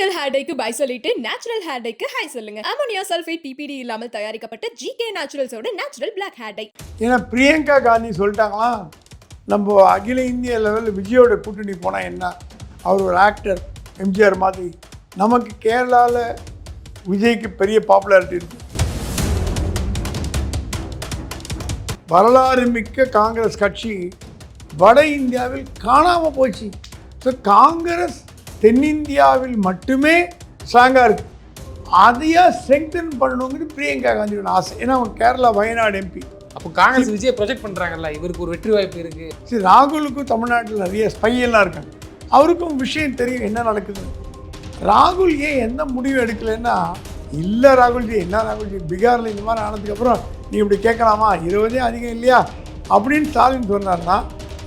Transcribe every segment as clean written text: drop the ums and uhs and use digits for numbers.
Chemical hair டைக்கு bye சொல்லிட்டு natural hair டைக்கு ஹை சொல்லுங்க. அமோனியா சல்ஃபேட் பிபிடி இல்லாமல் தயாரிக்கப்பட்ட ஜிகே நேச்சுரல்ஸோட நேச்சுரல் பிளாக் ஹேர் டை. ஏன்னா பிரியங்கா காந்தி சொல்லிட்டாங்களா, நம்ம அகில இந்திய லெவலில் விஜயோட கூட்டணி போனால் என்ன, அவர் ஒரு ஆக்டர் எம்ஜிஆர் மாதிரி. நமக்கு கேரளாவில் விஜய்க்கு பெரிய பாப்புலாரிட்டி இருக்குது. வரலாறு மிக்க காங்கிரஸ் கட்சி வட இந்தியாவில் காணாமல் போச்சு. ஸோ காங்கிரஸ் தென்னிந்தியாவில் மட்டுமே ஸ்ட்ராங்காக இருக்குது. அதையா ஸ்ட்ரெங்தன் பண்ணணுங்கிறது பிரியங்கா காந்தியோட ஆசை. ஏன்னா அவங்க கேரளா வயநாடு எம்பி. அப்போ காங்கிரஸ் விஜய் ப்ரொஜெக்ட் பண்ணுறாங்கல்ல, இவருக்கு ஒரு வெற்றி வாய்ப்பு இருக்குது. சரி, ராகுலுக்கும் தமிழ்நாட்டில் நிறைய ஸ்பையெல்லாம் இருக்காங்க. அவருக்கும் விஷயம் தெரியும் என்ன நடக்குது. ராகுல் ஏன் எந்த முடிவு எடுக்கலைன்னா, இல்லை ராகுல்ஜி, என்ன ராகுல்ஜி, பீகாரில் இந்த மாதிரி ஆனதுக்கப்புறம் நீ இப்படி கேட்கலாமா, 20 அதிகம் இல்லையா அப்படின்னு ஸ்டாலின் சொன்னார்னா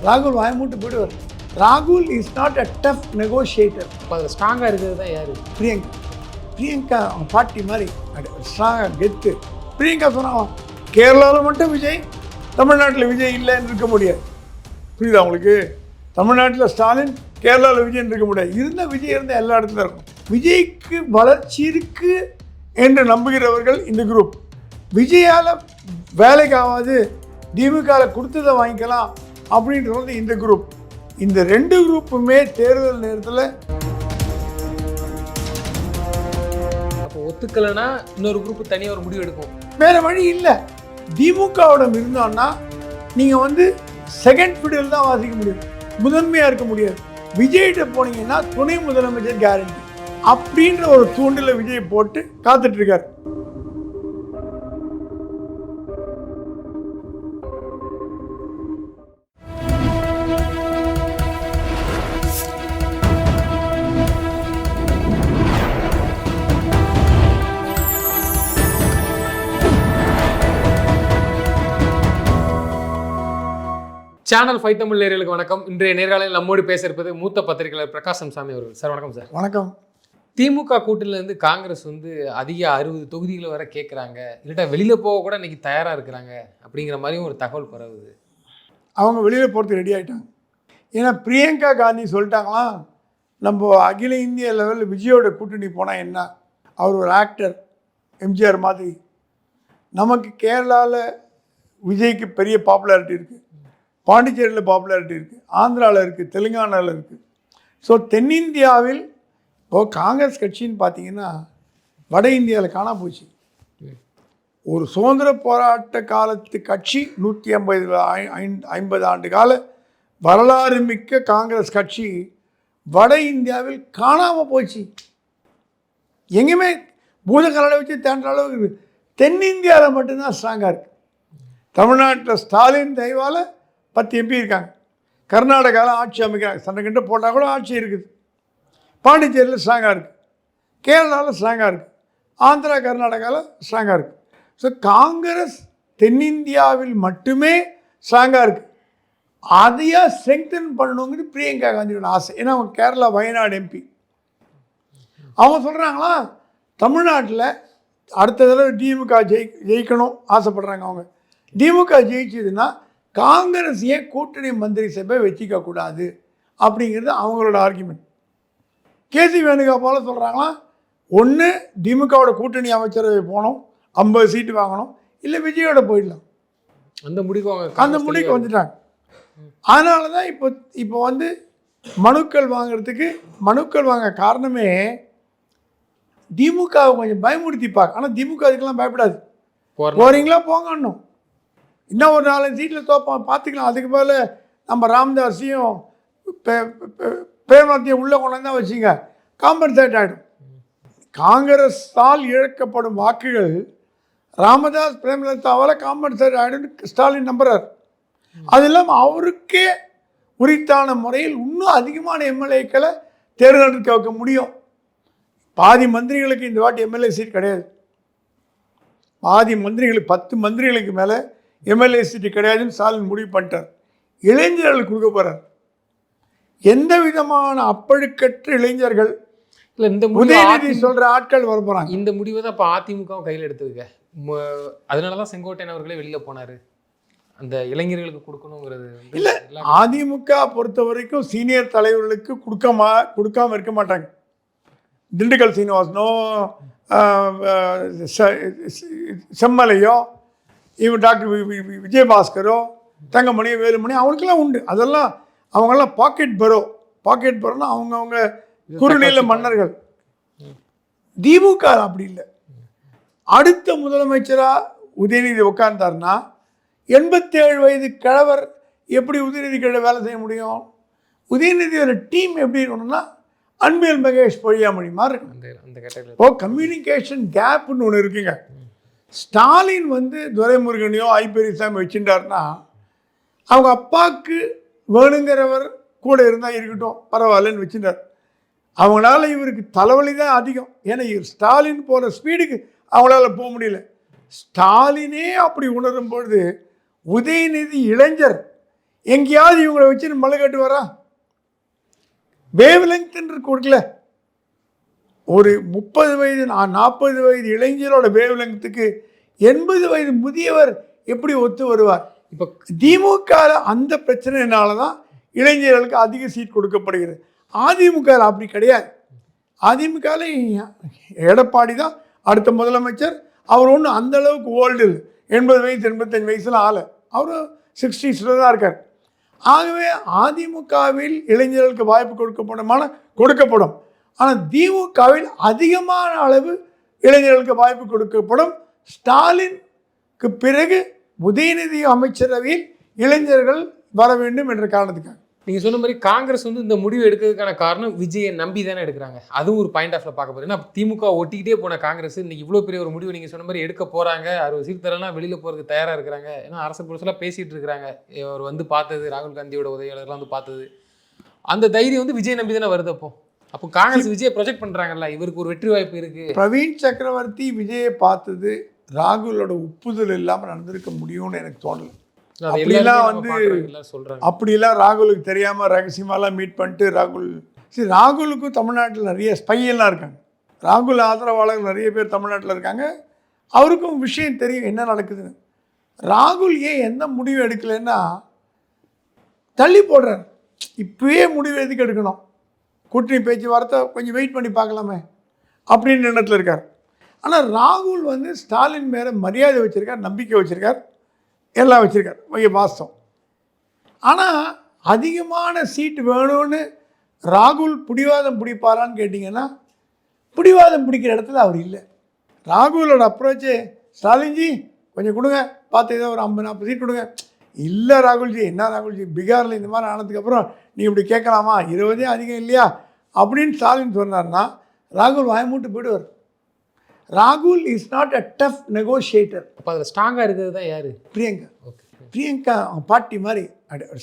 ராகுல் வாயமூட்டு போயிடுவார். ராகுல் is not a tough negotiator. இப்போ அதில் ஸ்ட்ராங்காக இருக்கிறது தான் யார்? பிரியங்கா அவங்க பாட்டி மாதிரி ஸ்ட்ராங்காக கெத்து. பிரியங்கா சொன்னாங்க கேரளாவில் மட்டும் விஜய், தமிழ்நாட்டில் விஜய் இல்லைன்னு இருக்க முடியாது. புரியுதா உங்களுக்கு? தமிழ்நாட்டில் ஸ்டாலின், கேரளாவில் விஜய்ன்னு இருக்க முடியாது. இருந்தால் விஜய் இருந்தால் எல்லா இடத்துல இருக்கும். விஜய்க்கு வளர்ச்சி இருக்கு என்று நம்புகிறவர்கள் இந்த குரூப். விஜயால் வேலைக்கு ஆகாது, திமுகவில் கொடுத்ததை வாங்கிக்கலாம் அப்படின்றது இந்த குரூப். இந்த ரெண்டு குரூப்புமே தேர்தல் நேரத்தில் அப்போ ஒத்துக்கலைன்னா இன்னொரு குரூப் தனியாக ஒரு முடிவு எடுக்கும். வேறு வழி இல்லை. திமுகவிடம் இருந்தோன்னா நீங்கள் செகண்ட் ஃபீல்டில் தான் வாசிக்க முடியும், முதன்மையாக இருக்க முடியாது. விஜய்கிட்ட போனீங்கன்னா துணை முதலமைச்சர் கேரண்டி அப்படின்ற ஒரு தூண்டில விஜய் போட்டு காத்துட்ருக்கார். சேனல் 5 தமிழ் நேயர்களுக்கு வணக்கம். இன்றைய நேர்காணலில் நம்மோடு பேச இருப்பது மூத்த பத்திரிகையாளர் பிரகாசம் சாமி அவர்கள். சார் வணக்கம். சார் வணக்கம். திமுக கூட்டணியிலேருந்து காங்கிரஸ் அதிக 60 தொகுதிகளை வர கேட்குறாங்க, இல்லட்டா வெளியில் போக கூட இன்னைக்கு தயாராக இருக்கிறாங்க அப்படிங்கிற மாதிரியும் ஒரு தகவல் பரவுது. அவங்க வெளியில் போகிறதுக்கு ரெடி ஆகிட்டாங்க. ஏன்னா பிரியங்கா காந்தி சொல்லிட்டாங்களா, நம்ம அகில இந்திய லெவலில் விஜயோட கூட்டணி போனால் என்ன, அவர் ஒரு ஆக்டர் எம்ஜிஆர் மாதிரி. நமக்கு கேரளாவில் விஜய்க்கு பெரிய பாப்புலாரிட்டி இருக்குது, பாண்டிச்சேரியில் பாப்புலாரிட்டி இருக்குது, ஆந்திராவில் இருக்குது, தெலுங்கானாவில் இருக்குது. ஸோ தென்னிந்தியாவில் இப்போது காங்கிரஸ் கட்சின்னு பார்த்தீங்கன்னா வட இந்தியாவில் காணா போச்சு. ஒரு சுதந்திர போராட்ட காலத்து கட்சி, 150 ஆண்டு கால வரலாறு மிக்க காங்கிரஸ் கட்சி வட இந்தியாவில் காணாமல் போச்சு. எங்கேயுமே பூதக்கரடை வச்சு தேன்ற அளவுக்கு இருக்குது. தென்னிந்தியாவில் மட்டும்தான் ஸ்ட்ராங்காக இருக்குது. தமிழ்நாட்டில் ஸ்டாலின் தயவால் 10 எம்பி இருக்காங்க. கர்நாடகாவில் ஆட்சி அமைக்கிறாங்க, சண்டை கிட்ட போட்டால் கூட ஆட்சி இருக்குது. பாண்டிச்சேரியில் ஸ்ட்ராங்காக இருக்குது, கேரளாவில் ஸ்ட்ராங்காக இருக்குது, ஆந்திரா கர்நாடகாவில் ஸ்ட்ராங்காக இருக்குது. ஸோ காங்கிரஸ் தென்னிந்தியாவில் மட்டுமே ஸ்ட்ராங்காக இருக்குது. அதையா ஸ்ட்ரெங்தன் பண்ணணுங்கிறது பிரியங்கா காந்தியோட ஆசை. ஏன்னா அவங்க கேரளா வயநாடு எம்பி. அவங்க சொல்கிறாங்களா, தமிழ்நாட்டில் அடுத்த தடவை திமுக ஜெயிக்கணும் ஆசைப்படுறாங்க. அவங்க திமுக ஜெயிச்சதுன்னா காங்கிரஸ் ஏன் கூட்டணி மந்திரி சபை வச்சிக்கக்கூடாது அப்படிங்கிறது அவங்களோட ஆர்குமெண்ட். கேசி வேணுகோபால் சொல்கிறாங்களா, ஒன்று திமுகவோட கூட்டணி அமைச்சரவை போகணும், 50 சீட்டு வாங்கணும், இல்லை விஜயோட போயிடலாம். அந்த முடிவுக்கு வந்துட்டாங்க. அதனால தான் இப்போ மனுக்கள் வாங்க காரணமே திமுகவை கொஞ்சம் பயமுறுத்திப்பாங்க. ஆனால் திமுக அதுக்கெல்லாம் பயப்படாது. போகிறீங்களா போங்கன்னும், இன்னும் ஒரு 4 சீட்டில் தோப்போம் பார்த்துக்கலாம். அதுக்கு மேலே நம்ம ராமதாஸையும் பிரேமலத்தையும் உள்ளே கொண்டு தான் வச்சுங்க, காம்பன்சேட் ஆகிடும். காங்கிரஸால் இழக்கப்படும் வாக்குகள் ராமதாஸ் பிரேமலதாவால் காம்பன்சேட் ஆகிடும் ஸ்டாலின் நம்புறார். அது இல்லாமல் அவருக்கே உரித்தான முறையில் இன்னும் அதிகமான எம்எல்ஏக்களை தேர்ந்தெடுக்க வைக்க முடியும். பாதி மந்திரிகளுக்கு இந்த வாட்டி எம்எல்ஏ சீட் கிடையாது. பாதி மந்திரிகளுக்கு 10 மந்திரிகளுக்கு மேலே எம்எல்ஏ சீட்டு கிடையாதுன்னு ஸ்டாலின் முடிவு பண்ணிட்டார். இளைஞர்களுக்கு கொடுக்க போகிறார். எந்த விதமான அப்பழுக்கற்ற இளைஞர்கள் இல்லை, இந்த உதயநிதி சொல்கிற ஆட்கள் வர போகிறாங்க. இந்த முடிவை தான் இப்போ அதிமுகவும் கையில் எடுத்துருக்க. அதனால தான் செங்கோட்டையன் அவர்களே வெளியில் போனார், அந்த இளைஞர்களுக்கு கொடுக்கணுங்கிறது. இல்லை, அதிமுக பொறுத்த வரைக்கும் சீனியர் தலைவர்களுக்கு கொடுக்காம இருக்க மாட்டாங்க. திண்டுக்கல் சீனிவாசனோ செம்மலையோ இவன் டாக்டர் விஜயபாஸ்கரோ தங்கமணியோ வேலுமணி அவனுக்கெல்லாம் உண்டு. அதெல்லாம் அவங்கெல்லாம் பாக்கெட் பரோனா அவங்கவுங்க குறுநில மன்னர்கள். திமுக அப்படி இல்லை. அடுத்த முதலமைச்சராக உதயநிதி உட்கார்ந்தார்னா 87 வயது கிழவர் எப்படி உதயநிதி கிழ வேலை செய்ய முடியும்? உதயநிதியோட டீம் எப்படி இருக்கணும்னா அன்பில் மகேஷ் பொய்யாமொழி மாதிரி இருக்கணும். இப்போ கம்யூனிகேஷன் கேப்னு ஒன்று இருக்குங்க. ஸ்டாலின் வந்து துரைமுருகனையோ ஐபெரியசாமி வச்சுட்டாருன்னா அவங்க அப்பாவுக்கு வேணுங்கிறவர் கூட இருந்தால் இருக்கட்டும் பரவாயில்லன்னு வச்சுட்டார். அவங்களால இவருக்கு தலைவலி தான் அதிகம். ஏன்னா இவர் ஸ்டாலின் போகிற ஸ்பீடுக்கு அவங்களால போக முடியல. ஸ்டாலினே அப்படி உணரும் பொழுது உதயநிதி இளைஞர் எங்கேயாவது இவங்களை வச்சு மலை கட்டு வரா? வேவ் லெங்க்ன்னு கொடுக்கல. ஒரு 30 வயது 40 வயது இளைஞரோட வேவ் லெங்க்த்துக்கு 80 வயது முதியவர் எப்படி ஒத்து வருவார்? இப்போ திமுக அந்த பிரச்சனைனால தான் இளைஞர்களுக்கு அதிக சீட் கொடுக்கப்படுகிறது. அதிமுக அப்படி கிடையாது. அதிமுகவில் எடப்பாடி தான் அடுத்த முதலமைச்சர். அவர் ஒன்றும் அந்த அளவுக்கு ஓல்டு இல்லை. 80 வயசு 85 வயசுல ஆளு. அவரும் 60s தான் இருக்கார். ஆகவே அதிமுகவில் இளைஞர்களுக்கு வாய்ப்பு கொடுக்கப்படும். ஆனால் திமுகவில் அதிகமான அளவு இளைஞர்களுக்கு வாய்ப்பு கொடுக்கப்படும். ஸ்டாலினுக்கு பிறகு உதயநிதி அமைச்சரவையில் இளைஞர்கள் வர வேண்டும் என்ற காரணத்துக்காக. நீங்கள் சொன்ன மாதிரி காங்கிரஸ் வந்து இந்த முடிவு எடுக்கிறதுக்கான காரணம் விஜயை நம்பி தானே எடுக்கிறாங்க. அதுவும் ஒரு பாயிண்ட் ஆஃப்ல பார்க்க போகிறேன். திமுக ஒட்டிக்கிட்டே போன காங்கிரஸ் இன்னைக்கு இவ்வளோ பெரிய ஒரு முடிவு நீங்கள் சொன்ன மாதிரி எடுக்க போகிறாங்க. 60 சீட் தரலாம் வெளியில் போகிறதுக்கு தயாராக இருக்கிறாங்க. ஏன்னா அரசு புரட்சிலாம் பேசிகிட்டு இருக்கிறாங்க. அவர் வந்து பார்த்தது ராகுல் காந்தியோட உதவியாளர்லாம் வந்து பார்த்தது. அந்த தைரியம் வந்து விஜய் நம்பி தானே வருது. அப்போ காங்கிரஸ் விஜயை ப்ரொஜெக்ட் பண்ணுறாங்கல்ல, இவருக்கு ஒரு வெற்றி வாய்ப்பு இருக்குது. பிரவீன் சக்கரவர்த்தி விஜயை பார்த்தது ராகுலோட ஒப்புதல் இல்லாமல் நடந்திருக்க முடியும்னு எனக்கு தோணலை. அப்படிலாம் ராகுலுக்கு தெரியாமல் ரகசியமாலாம் மீட் பண்ணிட்டு ராகுலுக்கும் தமிழ்நாட்டில் நிறைய ஸ்பையெல்லாம் இருக்காங்க. ராகுல் ஆதரவாளர்கள் நிறைய பேர் தமிழ்நாட்டில் இருக்காங்க. அவருக்கும் விஷயம் தெரியும் என்ன நடக்குதுன்னு. ராகுல் ஏன் எந்த முடிவு எடுக்கலைன்னா தள்ளி போடுறார். இப்பவே முடிவு எதுக்கு எடுக்கணும்? கூட்டணி பேச்சுவார்த்தை கொஞ்சம் வெயிட் பண்ணி பார்க்கலாமே அப்படின்னு எண்ணத்தில் இருக்கார். ஆனால் ராகுல் வந்து ஸ்டாலின் மேலே மரியாதை வச்சுருக்கார், நம்பிக்கை வச்சுருக்கார், எல்லாம் வச்சுருக்கார். வாஸ்தவம். ஆனால் அதிகமான சீட்டு வேணும்னு ராகுல் பிடிவாதம் பிடிப்பாரான்னு கேட்டிங்கன்னா பிடிவாதம் பிடிக்கிற இடத்துல அவர் இல்லை. ராகுலோட அப்ரோச்சு ஸ்டாலின்ஜி கொஞ்சம் கொடுங்க, பார்த்து ஏதோ ஒரு 50-40 சீட் கொடுங்க. இல்லை ராகுல்ஜி, என்ன ராகுல்ஜி பீகாரில் இந்த மாதிரி ஆனதுக்கப்புறம் நீங்கள் இப்படி கேட்கலாமா? 20 அதிகம் இல்லையா அப்படின்னு ஸ்டாலின் சொன்னார்னா ராகுல் வாயமூட்டு போயிடுவார். ராகுல் is not a tough negotiator. அப்போ அதில் ஸ்ட்ராங்காக இருக்கிறது தான் யார்? பிரியங்கா. பிரியங்கா பாட்டி மாதிரி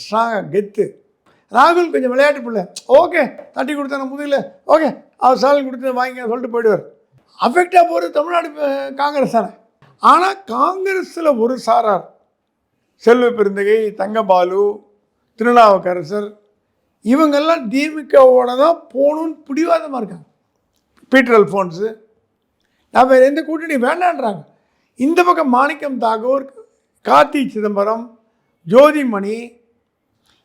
ஸ்ட்ராங்காக கெத்து. ராகுல் கொஞ்சம் விளையாட்டு பிள்ளை. ஓகே தட்டி கொடுத்தான முதுகில் ஓகே அவர் ஸ்டாலின் கொடுத்து வாங்கிக்க சொல்லிட்டு போயிடுவார். அஃபெக்டாக போகிறது தமிழ்நாடு காங்கிரஸ் தானே. ஆனால் காங்கிரஸில் ஒரு சாரார் செல்வ பெருந்தகை, தங்கபாலு, திருநாவுக்கரசர் இவங்கெல்லாம் திமுகவோட தான் போகணுன்னு பிடிவாதமாக இருக்காங்க. பீட்டர் அல்ஃபோன்ஸு நான் வேறு எந்த கூட்டணி வேண்டான்றாங்க. இந்த பக்கம் மாணிக்கம் தாகூர், கார்த்தி சிதம்பரம், ஜோதிமணி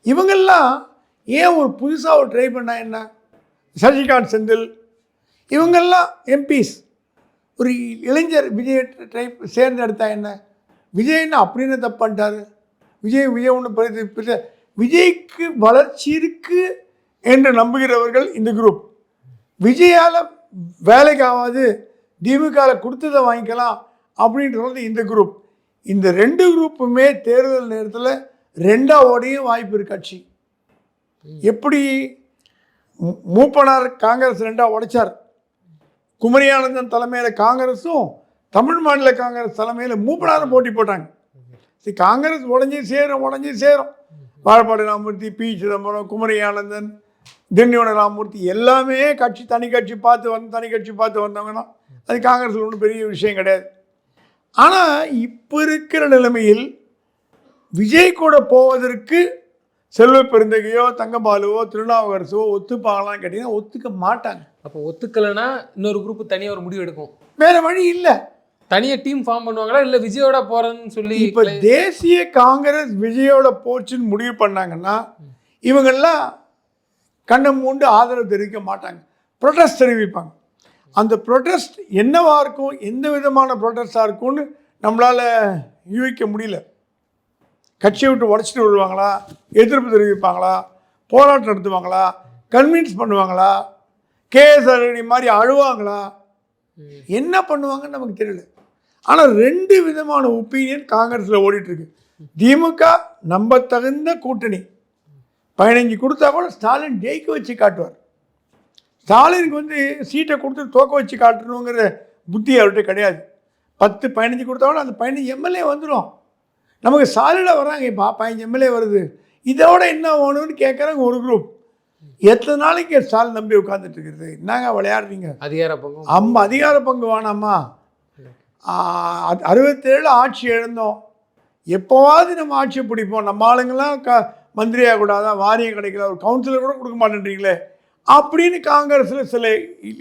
இவங்கெல்லாம் ஏன் ஒரு புதுசாக ஒரு ட்ரை பண்ணால் என்ன? சசிகாந்த் செந்தில் இவங்கெல்லாம் எம்பிஸ். ஒரு இளைஞர் விஜய் ட்ரை சேர்ந்தெடுத்தா என்ன? விஜய் என்ன அப்படின்னு தப்பு பண்ணிட்டாரு? விஜய் ஒன்று விஜய்க்கு வளர்ச்சி இருக்கு என்று நம்புகிறவர்கள் இந்த குரூப். விஜயால் வேலைக்கு ஆகாது, திமுகவில் கொடுத்ததை வாங்கிக்கலாம் அப்படின்றது இந்த குரூப். இந்த 2 குரூப்புமே தேர்தல் நேரத்தில் 2 வாய்ப்பு இருக்கு கட்சி. எப்படி மூப்பனார் காங்கிரஸ் 2 உடைச்சார். குமரியானந்தன் தலைமையில் காங்கிரஸும் தமிழ் மாநில காங்கிரஸ் தலைமையில் மூப்பனாரும் போட்டி போட்டாங்க. காங்கிரஸ் உடஞ்சி சேரும். வாழப்பாடி ராமமூர்த்தி, பி சிதம்பரம், குமரியானந்தன், திண்டிவன ராமமூர்த்தி எல்லாமே தனி கட்சி பார்த்து வந்தவங்கன்னா அது காங்கிரஸில் ஒன்றும் பெரிய விஷயம் கிடையாது. ஆனால் இப்போ இருக்கிற நிலைமையில் விஜய் கூட போவதற்கு செல்வ பெருந்தகையோ தங்கபாலுவோ திருநாவுக்கரசோ ஒத்துப்பாங்களான்னு கேட்டிங்கன்னா ஒத்துக்க மாட்டாங்க. அப்போ ஒத்துக்கலைன்னா இன்னொரு குரூப் தனியாக ஒரு முடிவு எடுக்கும். வேறு வழி இல்லை. தனியாக டீம் ஃபார்ம் பண்ணுவாங்களா இல்லை விஜயோட போகிறேன்னு சொல்லி? இப்போ தேசிய காங்கிரஸ் விஜயோட போச்சுன்னு முடிவு பண்ணாங்கன்னா இவங்கெல்லாம் கண்ணை மூண்டு ஆதரவு தெரிவிக்க மாட்டாங்க, ப்ரொடெஸ்ட் தெரிவிப்பாங்க. அந்த ப்ரொட்டஸ்ட் என்னவா இருக்கும், எந்த விதமான ப்ரொட்டஸ்டாக இருக்கும்னு நம்மளால் யூகிக்க முடியல. கட்சியை விட்டு உடச்சிட்டு வருவாங்களா, எதிர்ப்பு தெரிவிப்பாங்களா, போராட்டம் நடத்துவாங்களா, கன்வின்ஸ் பண்ணுவாங்களா, கேஎஸ்ஆர் மாதிரி அழுவாங்களா, என்ன பண்ணுவாங்கன்னு நமக்கு தெரியல. ஆனால் 2 விதமான ஒப்பீனியன் காங்கிரஸில் ஓடிட்டுருக்கு. திமுக நம்ப தகுந்த கூட்டணி 15 கொடுத்தா கூட ஸ்டாலின் ஜெயிக்க வச்சு காட்டுவார். ஸ்டாலினுக்கு வந்து சீட்டை கொடுத்து தோக்க வச்சு காட்டணுங்கிற புத்தி அவர்கிட்ட கிடையாது. 10 15 கொடுத்தா கூட அந்த 15 எம்எல்ஏ வந்துடும். நமக்கு சாலிடாக வராங்க. இப்போ 15 எம்எல்ஏ வருது, இதோட என்ன வேணும்னு கேட்குறாங்க ஒரு குரூப். எத்தனை நாளைக்கு ஸ்டாலின் நம்பி உட்காந்துட்டு இருக்கிறது? என்னங்க விளையாடுறீங்க? அதிகார பங்கு அதிகார பங்கு வேணாமா? 67 ஆட்சி எழுந்தோம், எப்போவாது நம்ம ஆட்சியை பிடிப்போம், நம்ம ஆளுங்கள்லாம் மந்திரியாக கூடாதா, வாரியம் கிடைக்கல, ஒரு கவுன்சிலர் கூட கொடுக்க மாட்டேன்றீங்களே அப்படின்னு காங்கிரஸில் சில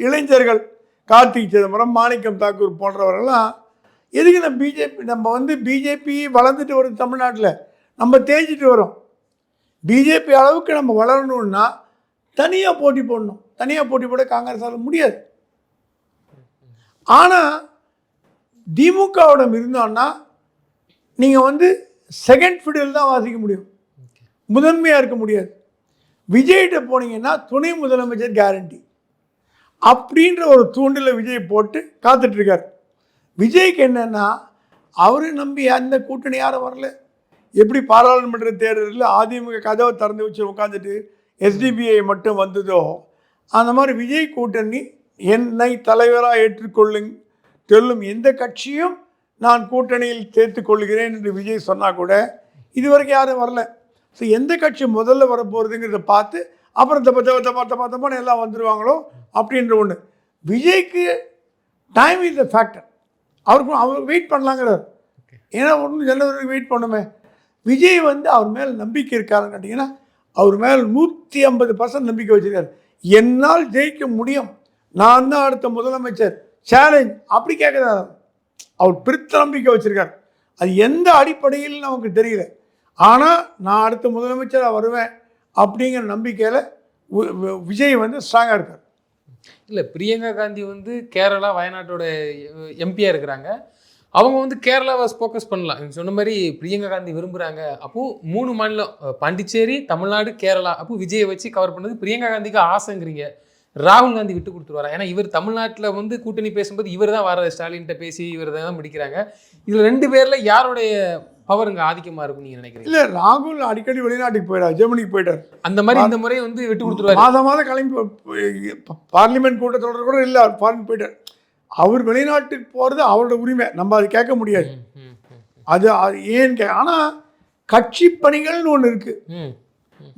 இளைஞர்கள், கார்த்திக் சிதம்பரம், மாணிக்கம் தாக்கூர் போன்றவர்கள்லாம் எதுக்கு நம்ம பிஜேபி வளர்ந்துட்டு வரும் தமிழ்நாட்டில், நம்ம தேய்ச்சிட்டு வரோம். பிஜேபி அளவுக்கு நம்ம வளரணுன்னா தனியாக போட்டி போடணும். தனியாக போட்டி போட காங்கிரஸால் முடியாது. ஆனால் திமுகவிடம் இருந்தோன்னா நீங்கள் செகண்ட் ஃபிடில் தான் வாசிக்க முடியும், முதன்மையாக இருக்க முடியாது. விஜய்கிட்ட போனீங்கன்னா துணை முதலமைச்சர் கேரண்டி அப்படின்ற ஒரு தூண்டில் விஜய் போட்டு காத்துட்ருக்கார். விஜய்க்கு என்னென்னா, அவரை நம்பி அந்த கூட்டணி யாரும் வரல. எப்படி பாராளுமன்ற தேர்தலில் அதிமுக கதவை திறந்து வச்சு உட்காந்துட்டு எஸ்டிபிஐ மட்டும் வந்ததோ, அந்த மாதிரி விஜய் கூட்டணி என்னை தலைவராக சொல்லும் எந்த கட்சியும் நான் கூட்டணியில் சேர்த்து கொள்கிறேன் என்று விஜய் சொன்னால் கூட இதுவரைக்கும் யாரும் வரல. ஸோ எந்த கட்சி முதல்ல வரப்போகிறதுங்கிறத பார்த்து அப்புறம் தப்பான எல்லாம் வந்துடுவாங்களோ அப்படின்ற ஒன்று. விஜய்க்கு டைம் இஸ் த ஃபேக்டர். அவர் வெயிட் பண்ணலாங்கிறார். ஏன்னா ஒன்று ஜனவரி வெயிட் பண்ணுமே. விஜய் அவர் மேலே நம்பிக்கை இருக்காருன்னு கேட்டிங்கன்னா, அவர் மேலே 150% நம்பிக்கை வச்சுருக்காரு. என்னால் ஜெயிக்க முடியும், நான் தான் அடுத்த முதலமைச்சர், சேலஞ்ச் அப்படி கேட்குறாரு. அவர் பிரித்த நம்பிக்கை வச்சுருக்கார். அது எந்த அடிப்படையில் நமக்கு தெரியல. ஆனால் நான் அடுத்த முதலமைச்சராக வருவேன் அப்படிங்கிற நம்பிக்கையில் விஜய் ஸ்ட்ராங்காக இருக்கார். இல்லை, பிரியங்கா காந்தி கேரளா வயநாட்டோட எம்பியாக இருக்கிறாங்க. அவங்க கேரளாவை ஃபோக்கஸ் பண்ணலாம். நீங்கள் சொன்ன மாதிரி பிரியங்கா காந்தி விரும்புகிறாங்க. அப்போது 3 மாநிலம், பாண்டிச்சேரி, தமிழ்நாடு, கேரளா, அப்போது விஜயை வச்சு கவர் பண்ணது பிரியங்கா காந்திக்கு ஆசைங்கிறீங்க. ராகுல் காந்தி விட்டு கொடுத்துருவாரா? ஏன்னா இவர் தமிழ்நாட்டில் கூட்டணி பேசும்போது இவர் தான் வர ஸ்டாலின்கிட்ட பேசி இவர் தான் முடிக்கிறாங்க. இதில் 2 பேரில் யாருடைய பவர் இங்கே ஆதிக்கமாக இருக்கும் நீங்கள் நினைக்கிறீங்க? இல்லை, ராகுல் அடிக்கடி வெளிநாட்டுக்கு போயிடார், ஜெர்மனிக்கு போயிட்டார். அந்த மாதிரி இந்த முறை விட்டு கொடுத்துருவாரு. மாதம் கிளம்பி பார்லிமெண்ட் கூட்டத்தொடர் கூட இல்லை, ஃபாரின் போயிட்டார். அவர் வெளிநாட்டுக்கு போகிறது அவரோட உரிமை, நம்ம அது கேட்க முடியாது. அது ஏன்னு ஆனால் கட்சி பணிகள்னு ஒன்று இருக்குது.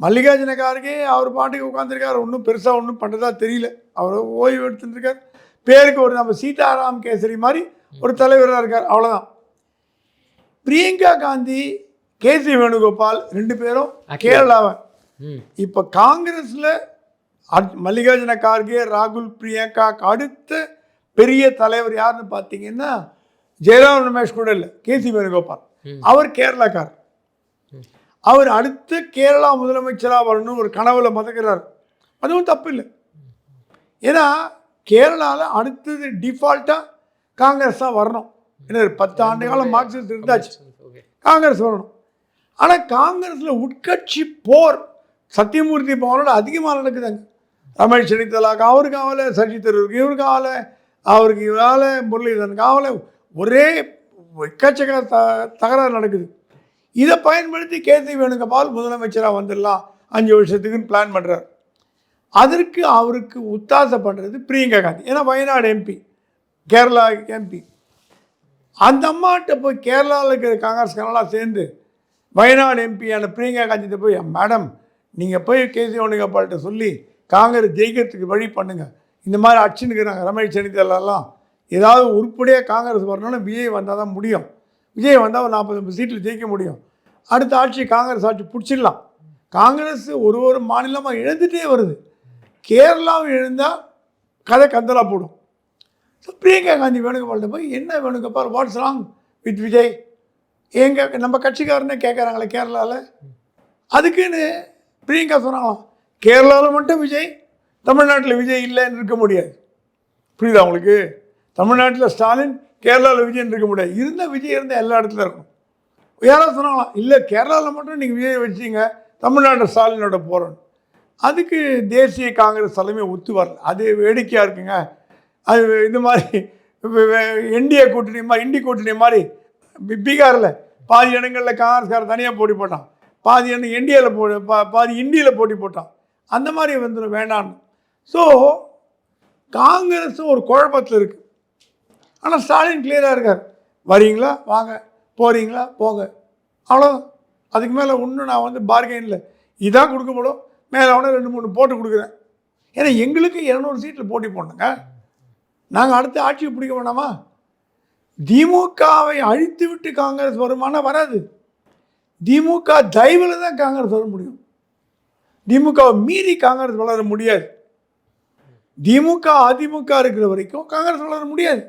மல்லிகார்ஜுன கார்கே அவர் பாட்டுக்கு உட்காந்துருக்கார், ஒன்றும் பெருசாக ஒன்றும் பண்ணுறதா தெரியல. அவர் ஓய்வு எடுத்துருக்கார். பேருக்கு ஒரு நம்ம சீதாராம் கேசரி மாதிரி ஒரு தலைவராக இருக்கார், அவ்வளோதான். பிரியங்கா காந்தி, கேசி வேணுகோபால் 2 பேரும் கேரளாவை. இப்போ காங்கிரஸில் மல்லிகார்ஜுன கார்கே, ராகுல், பிரியங்காக்கு அடுத்த பெரிய தலைவர் யாருன்னு பார்த்தீங்கன்னா ஜெயராம் ரமேஷ் கூட இல்லை, கேசி வேணுகோபால். அவர் கேரளாக்கார். அவர் அடுத்த கேரளா முதலமைச்சராக வரணும்னு ஒரு கனவுல மதக்கிறார். அதுவும் தப்பு இல்லை. ஏன்னா கேரளாவில் அடுத்தது டிஃபால்ட்டாக காங்கிரஸ் தான் வரணும். ஏன்னா 10 ஆண்டு காலம் மார்க்சிஸ்ட் இருந்தாச்சு, காங்கிரஸ் வரணும். ஆனால் காங்கிரஸில் உட்கட்சி போர் சத்தியமூர்த்தி பவனோட அதிகமாக நடக்குதுங்க. ரமேஷ் சென்னித்தலாக்கு அவருக்கு ஆகலை, சசி தரூருக்கு இவருக்கு ஆகலை, அவருக்கு இவரால் முரளிதரனுக்கு ஆகலை, ஒரே எக்கச்சக்க தகராறு நடக்குது. இதை பயன்படுத்தி கேசி வேணுகோபால் முதலமைச்சராக வந்துடலாம் 5 வருஷத்துக்குன்னு பிளான் பண்ணுறார். அதற்கு அவருக்கு உத்தாசை பண்ணுறது பிரியங்கா காந்தி. ஏன்னா வயநாடு எம்பி, கேரளா எம்பி. அந்த அம்மாட்ட போய் கேரளாவில் இருக்கிற காங்கிரஸ்காரெல்லாம் சேர்ந்து வயநாடு எம்பியான பிரியங்கா காந்திகிட்ட போய், மேடம் நீங்கள் போய் கேசி வேணுகோபால்கிட்ட சொல்லி காங்கிரஸ் ஜெயிக்கிறதுக்கு வழி பண்ணுங்கள், இந்த மாதிரி அடிச்சுன்னுக்கிறாங்க ரமேஷ் சென்னித்தலாம், ஏதாவது உருப்படியாக காங்கிரஸ் வரணும்னா விஜய் வந்தால் தான் முடியும். விஜய் வந்தால் ஒரு 40 சீட்டில் ஜெயிக்க முடியும். அடுத்த ஆட்சி காங்கிரஸ் ஆட்சி பிடிச்சிடலாம். காங்கிரஸ் ஒரு மாநிலமாக இழந்துகிட்டே வருது. கேரளாவும் எழுந்தால் கதை கந்தலாக போடும். ஸோ பிரியங்கா காந்தி வேணுகோபால்கிட்ட போய், என்ன Venugopal, what's wrong with Vijay, நம்ம கட்சிக்காரனே கேட்குறாங்களே கேரளாவில். அதுக்குன்னு பிரியங்கா சொன்னாங்களாம், கேரளாவில் மட்டும் விஜய், தமிழ்நாட்டில் விஜய் இல்லைன்னு இருக்க முடியாது. புரியுதா உங்களுக்கு? தமிழ்நாட்டில் ஸ்டாலின், கேரளாவில் விஜயன் இருக்க முடியாது. விஜய் இருந்தால் எல்லா இடத்துல இருக்கும். யாராவது சொன்னாங்களாம், இல்லை கேரளாவில் மட்டும் நீங்கள் விஜய் வச்சிங்க, தமிழ்நாட்டில் ஸ்டாலினோட போகிறோம். அதுக்கு தேசிய காங்கிரஸ் தலைமை ஒத்து வரல. அது வேடிக்கையாக இருக்குங்க. அது இந்த மாதிரி என்டிஏ கூட்டணி மாதிரி, இண்டி கூட்டணி மாதிரி பீகாரில் பாதி இடங்களில் காங்கிரஸ்காரர் தனியாக போட்டி போட்டான், பாதி இடம் என்டிஏவில் பாதி இந்தியில் போட்டி போட்டான். அந்த மாதிரி வந்துடும் வேண்டான்னு. ஸோ காங்கிரஸும் ஒரு குழப்பத்தில் இருக்குது. ஆனால் ஸ்டாலின் கிளியராக இருக்கார். வரீங்களா வாங்க, போகிறீங்களா போங்க, அவ்வளோதான். அதுக்கு மேலே ஒன்றும் நான் வந்து பார்கெனில் இதான் கொடுக்க முடியும், மேலே அவனே 2-3 போட்டு கொடுக்குறேன். ஏன்னா எங்களுக்கு 200 சீட்டில் போட்டி போடணுங்க. நாங்கள் அடுத்த ஆட்சியை பிடிக்க வேண்டாமா? திமுகவை அழித்து விட்டு காங்கிரஸ் வருமானா வராது. திமுக தயவில் தான் காங்கிரஸ் வர முடியும். திமுகவை மீறி காங்கிரஸ் வளர முடியாது. திமுக அதிமுக இருக்கிற வரைக்கும் காங்கிரஸ் வளர முடியாது.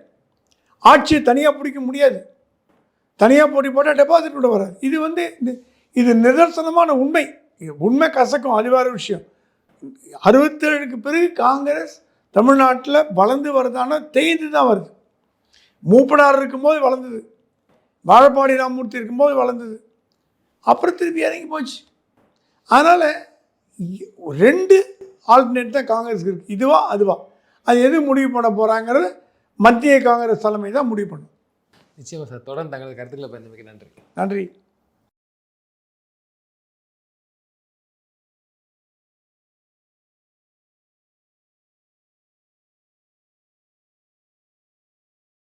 ஆட்சியை தனியாக பிடிக்க முடியாது. தனியாக போட்டி போட்டால் டெபாசிட் கூட வராது. இது வந்து இது நிதர்சனமான உண்மை. உண்மை கசக்கும், அது வேறு விஷயம். 67க்கு பிறகு காங்கிரஸ் தமிழ்நாட்டில் வளர்ந்து வருதானா தேய்ந்து தான் வருது. மூப்பனார் இருக்கும்போது வளர்ந்தது, வாழப்பாடி ராமமூர்த்தி இருக்கும்போது வளர்ந்தது, அப்புறம் திருப்பி இறங்கி போச்சு. அதனால் 2 ஆல்டர்னேட் தான் காங்கிரஸ் இருக்குது. இதுவா அதுவா, அது எது முடிவு பண்ண போகிறாங்கிறது மத்திய காங்கிரஸ் தலைமை தான் முடிவு பண்ணும். நிச்சயமாக சார். தொடர்ந்து தங்களது கருத்துக்களை பயன்படுத்தி நன்றி. நன்றி.